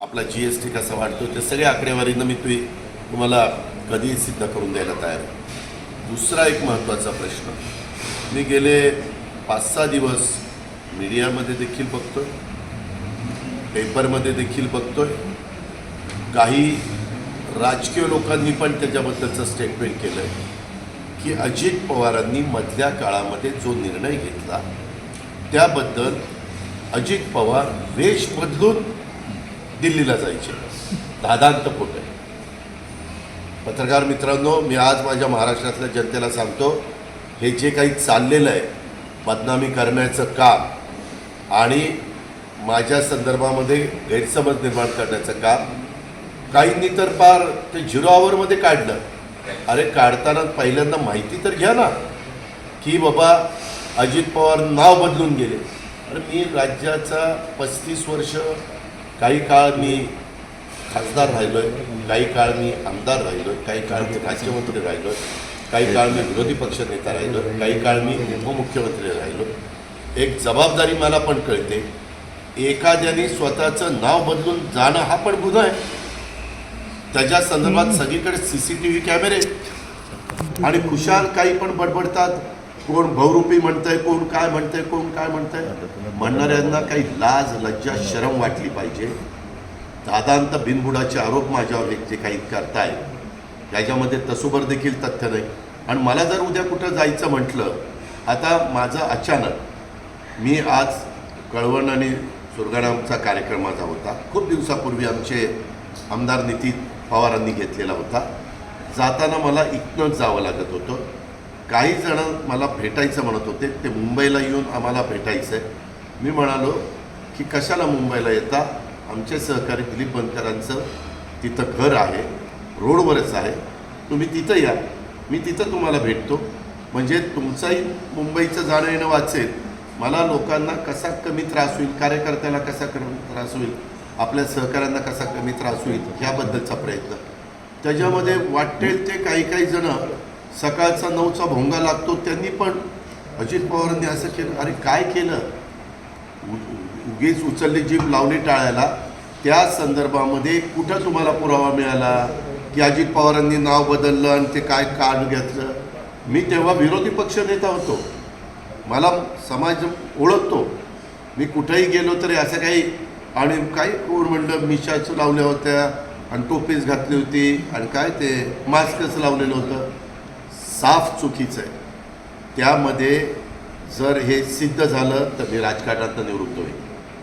आपला GST कसा वाढतो ते सगळे आकडेवारीनं मी तुम्हाला कधीही सिद्ध करून द्यायला तयार आहे। दुसरा एक महत्त्वाचा प्रश्न मी गेले 5-6 दिवस मीडियामध्ये देखील बघतोय, पेपरमध्ये देखील बघतोय, काही राजकीय लोकांनी पण त्याच्याबद्दलचं स्टेटमेंट केलं आहे की अजित पवारांनी मधल्या काळामध्ये जो निर्णय घेतला त्याबद्दल अजित पवार वेश बदलून दिल्लीला जायचे, दादांत खोट आहे। पत्रकार मित्रांनो, मी आज माझ्या महाराष्ट्रातल्या जनतेला सांगतो, हे जे काही चाललेलं आहे बदनामी करण्याचं काम आणि माझ्या संदर्भामध्ये गैरसमज निर्माण करण्याचं काम, काहींनी तर पार ते 0 आवरमध्ये काढलं। अरे काढताना पहिल्यांदा माहिती तर घ्या ना की बाबा अजित पवार नाव बदलून गेले। अरे मी राज्याचा 35 वर्ष, काही काळ मी खासदार राहिलो आहे, काही काळ मी आमदार राहिलो आहे, काही काळ मी राज्यमंत्री राहिलो आहे, काही काळ मी विरोधी पक्षनेता राहिलो, काही काळ मी उपमुख्यमंत्री राहिलो। एक जबाबदारी मला पण कळते, एखाद्याने स्वतःचं नाव बदलून जाणं हा पण गुन्हा आहे। त्याच्या संदर्भात सगळीकडे CCTV कॅमेरे आणि खुशाल काही पण बडबडतात, कोण बहुरूपी म्हणतंय, कोण काय म्हणतंय, कोण काय म्हणतंय। म्हणणाऱ्यांना काही लाज लज्जा शरम वाटली पाहिजे। दादांत बिनबुडाचे आरोप माझ्यावर जे काही करताय त्याच्यामध्ये तसोबर देखील तथ्य नाही। आणि मला जर उद्या कुठं जायचं म्हटलं, आता माझं अचानक, मी आज कळवण आणि सुरगाणाचा कार्यक्रम माझा होता, खूप दिवसापूर्वी आमचे आमदार नितीन पवारांनी घेतलेला होता। जाताना मला इथनंच जावं लागत होतं। काही जण मला भेटायचं म्हणत होते, ते मुंबईला येऊन आम्हाला भेटायचं आहे। मी म्हणालो की कशाला मुंबईला येता, आमचे सहकारी दिलीप बनकरांचं तिथं घर आहे, रोडवरच आहे, तुम्ही तिथं या, मी तिथं तुम्हाला भेटतो, म्हणजे तुमचाही मुंबईचं जाणं येणं वाचेल, मला लोकांना कसा कमी त्रास होईल, कार्यकर्त्याला कसा कमी त्रास होईल, आपल्या सहकाऱ्यांना कसा कमी त्रास होईल ह्याबद्दलचा प्रयत्न। त्याच्यामध्ये वाटेल ते काही जण सकाळचा 9चा भोंगा लागतो, त्यांनी पण अजित पवारांनी असं केलं, अरे काय केलं, उगीच उचलली जीभ लावली टाळायला। त्या संदर्भामध्ये कुठं तुम्हाला पुरावा मिळाला की अजित पवारांनी नाव बदललं आणि ते काय कार्ड घेतलं? मी तेव्हा विरोधी पक्षनेता होतो, मला समाज ओळखतो, मी कुठेही गेलो तरी असं काही, आणि काही कोण म्हणलं मिशाच लावल्या होत्या आणि टोपीच घातली होती आणि काय ते मास्कच लावलेलं होतं, साफ चुकीचं आहे। त्यामध्ये जर हे सिद्ध झालं तर मी राजकारणातून निवृत्त होईल।